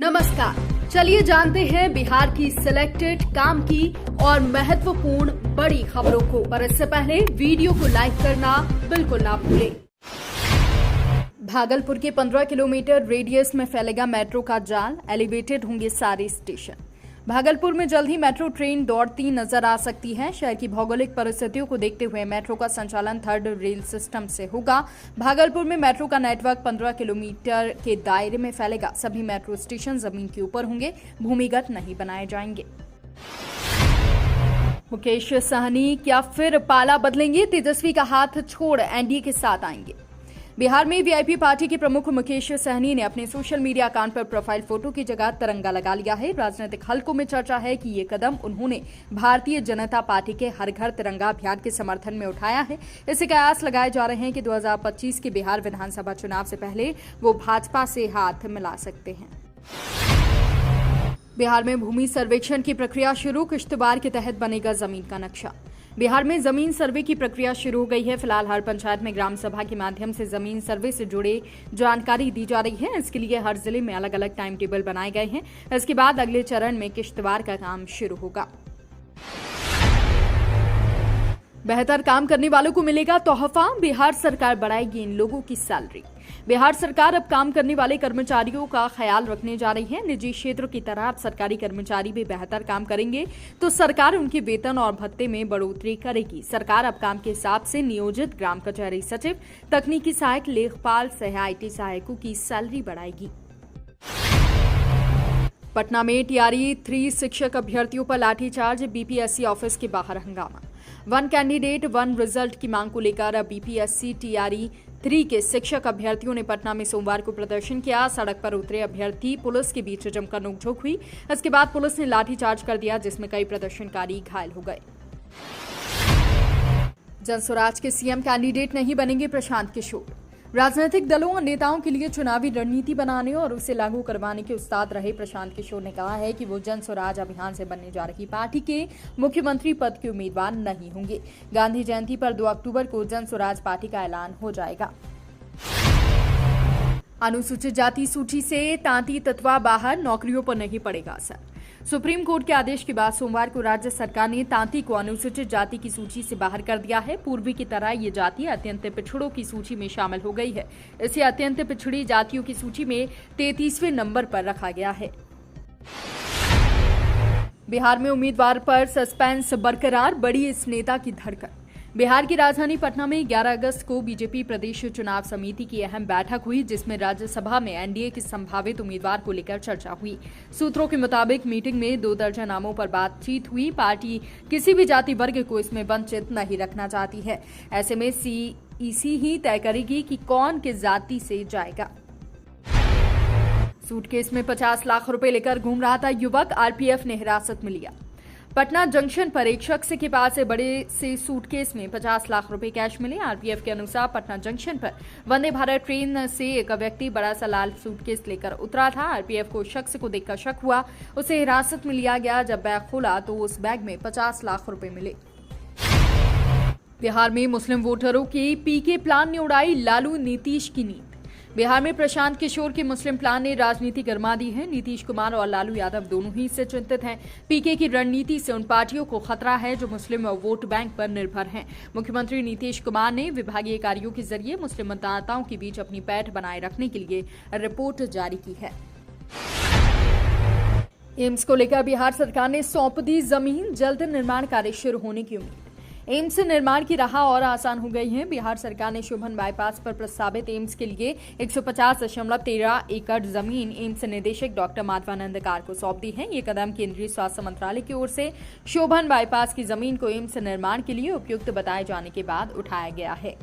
नमस्कार, चलिए जानते हैं बिहार की सिलेक्टेड काम की और महत्वपूर्ण बड़ी खबरों को। पर इससे पहले वीडियो को लाइक करना बिल्कुल ना भूलें। भागलपुर के 15 किलोमीटर रेडियस में फैलेगा मेट्रो का जाल, एलिवेटेड होंगे सारे स्टेशन। भागलपुर में जल्द ही मेट्रो ट्रेन दौड़ती नजर आ सकती है। शहर की भौगोलिक परिस्थितियों को देखते हुए मेट्रो का संचालन थर्ड रेल सिस्टम से होगा। भागलपुर में मेट्रो का नेटवर्क 15 किलोमीटर के दायरे में फैलेगा। सभी मेट्रो स्टेशन जमीन के ऊपर होंगे, भूमिगत नहीं बनाए जाएंगे। मुकेश सहनी क्या फिर पाला बदलेंगे? तेजस्वी का हाथ छोड़ एनडीए के साथ आएंगे। बिहार में वीआईपी पार्टी के प्रमुख मुकेश सहनी ने अपने सोशल मीडिया अकाउंट पर प्रोफाइल फोटो की जगह तिरंगा लगा लिया है। राजनीतिक हलकों में चर्चा है कि ये कदम उन्होंने भारतीय जनता पार्टी के हर घर तिरंगा अभियान के समर्थन में उठाया है। इससे कयास लगाए जा रहे हैं कि 2025 के बिहार विधानसभा चुनाव से पहले वो भाजपा से हाथ मिला सकते हैं। बिहार में भूमि सर्वेक्षण की प्रक्रिया शुरू, किश्तवाड़ के तहत बनेगा जमीन का नक्शा। बिहार में जमीन सर्वे की प्रक्रिया शुरू हो गई है। फिलहाल हर पंचायत में ग्राम सभा के माध्यम से जमीन सर्वे से जुड़े जानकारी दी जा रही है। इसके लिए हर जिले में अलग अलग टाइम टेबल बनाए गए हैं। इसके बाद अगले चरण में किश्तवाड़ का काम शुरू होगा। बेहतर काम करने वालों को मिलेगा तोहफा, बिहार सरकार बढ़ाएगी इन लोगों की सैलरी। बिहार सरकार अब काम करने वाले कर्मचारियों का ख्याल रखने जा रही है। निजी क्षेत्र की तरह अब सरकारी कर्मचारी भी बेहतर काम करेंगे तो सरकार उनके वेतन और भत्ते में बढ़ोतरी करेगी। सरकार अब काम के हिसाब से नियोजित ग्राम कचहरी सचिव, तकनीकी सहायक, लेखपाल सह आईटी सहायकों की सैलरी बढ़ाएगी। पटना में टीआरई 3 शिक्षक अभ्यर्थियों पर लाठीचार्ज, बीपीएससी ऑफिस के बाहर हंगामा। 1 कैंडिडेट 1 रिजल्ट की मांग को लेकर बीपीएससी टीआरई 3 के शिक्षक अभ्यर्थियों ने पटना में सोमवार को प्रदर्शन किया। सड़क पर उतरे अभ्यर्थी पुलिस के बीच जमकर नोकझोंक हुई। इसके बाद पुलिस ने लाठीचार्ज कर दिया, जिसमें कई प्रदर्शनकारी घायल हो गए। जनस्वराज के सीएम कैंडिडेट नहीं बनेंगे प्रशांत किशोर। राजनीतिक दलों और नेताओं के लिए चुनावी रणनीति बनाने और उसे लागू करवाने के उस्ताद रहे प्रशांत किशोर ने कहा है कि वो जन स्वराज अभियान से बनने जा रही पार्टी के मुख्यमंत्री पद के उम्मीदवार नहीं होंगे। गांधी जयंती पर 2 अक्टूबर को जन स्वराज पार्टी का ऐलान हो जाएगा। अनुसूचित जाति सूची से तांती तत्वा बाहर, नौकरियों पर नहीं पड़ेगा असर। सुप्रीम कोर्ट के आदेश के बाद सोमवार को राज्य सरकार ने तांती को अनुसूचित जाति की सूची से बाहर कर दिया है। पूर्वी की तरह ये जाति अत्यंत पिछड़ों की सूची में शामिल हो गई है। इसे अत्यंत पिछड़ी जातियों की सूची में 33वें नंबर पर रखा गया है। बिहार में उम्मीदवार पर सस्पेंस बरकरार, बड़ी इस नेता की धड़कन। बिहार की राजधानी पटना में 11 अगस्त को बीजेपी प्रदेश चुनाव समिति की अहम बैठक हुई, जिसमें राज्यसभा में एनडीए के संभावित उम्मीदवार को लेकर चर्चा हुई। सूत्रों के मुताबिक मीटिंग में 2 दर्जन नामों पर बातचीत हुई। पार्टी किसी भी जाति वर्ग को इसमें वंचित नहीं रखना चाहती है। ऐसे में सीईसी ही तय करेगी कि कौन किस जाति से जाएगा। सूटकेस में 50 लाख रुपए लेकर घूम रहा था युवक, आरपीएफ ने हिरासत में लिया। पटना जंक्शन पर एक शख्स के पास से बड़े से सूटकेस में 50 लाख रुपए कैश मिले। आरपीएफ के अनुसार पटना जंक्शन पर वंदे भारत ट्रेन से एक व्यक्ति बड़ा सा लाल सूटकेस लेकर उतरा था। आरपीएफ को शख्स को देखकर शक हुआ, उसे हिरासत में लिया गया। जब बैग खोला तो उस बैग में 50 लाख रुपए मिले। बिहार में मुस्लिम वोटरों के पीके प्लान ने उड़ाई लालू नीतीश की नींद। बिहार में प्रशांत किशोर के मुस्लिम प्लान ने राजनीति गरमा दी है। नीतीश कुमार और लालू यादव दोनों ही इससे चिंतित हैं। पीके की रणनीति से उन पार्टियों को खतरा है जो मुस्लिम वोट बैंक पर निर्भर हैं। मुख्यमंत्री नीतीश कुमार ने विभागीय कार्यों के जरिए मुस्लिम मतदाताओं के बीच अपनी पैठ बनाए रखने के लिए रिपोर्ट जारी की है। एम्स को लेकर बिहार सरकार ने सौंप दी जमीन, जल्द निर्माण कार्य शुरू होने की उम्मीद। एम्स निर्माण की राह और आसान हो गई है। बिहार सरकार ने शोभन बाईपास पर प्रस्तावित एम्स के लिए 150.13 एकड़ जमीन एम्स निदेशक डॉक्टर माधवानंद कार को सौंप दी है। ये कदम केंद्रीय स्वास्थ्य मंत्रालय की ओर से शोभन बाईपास की जमीन को एम्स निर्माण के लिए उपयुक्त बताए जाने के बाद उठाया गया है।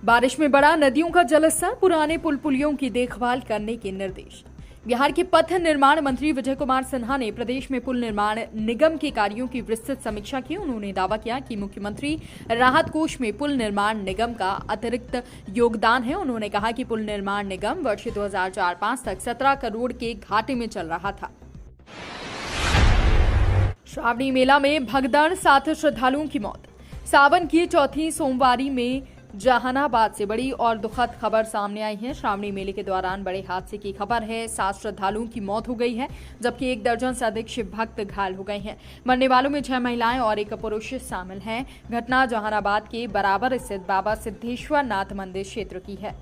बारिश में बढ़ा नदियों का जलस्तर, पुराने पुल पुलियों की देखभाल करने के निर्देश। बिहार के पथ निर्माण मंत्री विजय कुमार सिन्हा ने प्रदेश में पुल निर्माण निगम के कार्यों की विस्तृत समीक्षा की। उन्होंने दावा किया कि मुख्यमंत्री राहत कोष में पुल निर्माण निगम का अतिरिक्त योगदान है। उन्होंने कहा कि पुल निर्माण निगम वर्ष 2004-05 तक 17 करोड़ के घाटे में चल रहा था। श्रावणी मेला में भगदड़, 7 श्रद्धालुओं की मौत। सावन की चौथी सोमवारी में जहानाबाद से बड़ी और दुखद खबर सामने आई है। श्रावणी मेले के दौरान बड़े हादसे की खबर है। 7 श्रद्धालुओं की मौत हो गई है, जबकि 1 दर्जन से अधिक शिव भक्त घायल हो गए हैं। मरने वालों में 6 महिलाएं और 1 पुरुष शामिल हैं। घटना जहानाबाद के बराबर स्थित बाबा सिद्धेश्वर नाथ मंदिर क्षेत्र की है।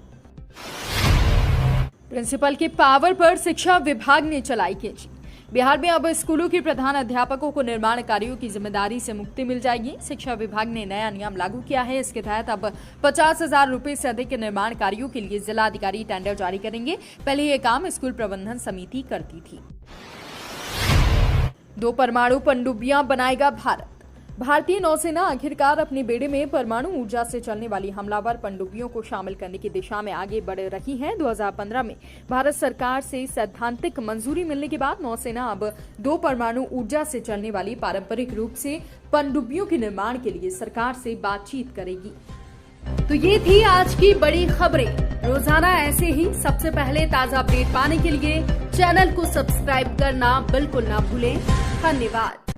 प्रिंसिपल के पावर पर शिक्षा विभाग ने चलाई कैंची। बिहार में अब स्कूलों के प्रधान अध्यापकों को निर्माण कार्यों की जिम्मेदारी से मुक्ति मिल जाएगी। शिक्षा विभाग ने नया नियम लागू किया है। इसके तहत अब 50,000 रुपए से अधिक के निर्माण कार्यों के लिए जिला अधिकारी टेंडर जारी करेंगे। पहले यह काम स्कूल प्रबंधन समिति करती थी। 2 परमाणु पनडुब्बियां बनाएगा भारत। भारतीय नौसेना आखिरकार अपने बेड़े में परमाणु ऊर्जा से चलने वाली हमलावर पनडुब्बियों को शामिल करने की दिशा में आगे बढ़ रही है। 2015 में भारत सरकार से सैद्धांतिक मंजूरी मिलने के बाद नौसेना अब 2 परमाणु ऊर्जा से चलने वाली पारंपरिक रूप से पनडुब्बियों के निर्माण के लिए सरकार से बातचीत करेगी। तो ये थी आज की बड़ी खबरें। रोजाना ऐसे ही सबसे पहले ताजा अपडेट पाने के लिए चैनल को सब्सक्राइब करना बिल्कुल ना भूलें। धन्यवाद।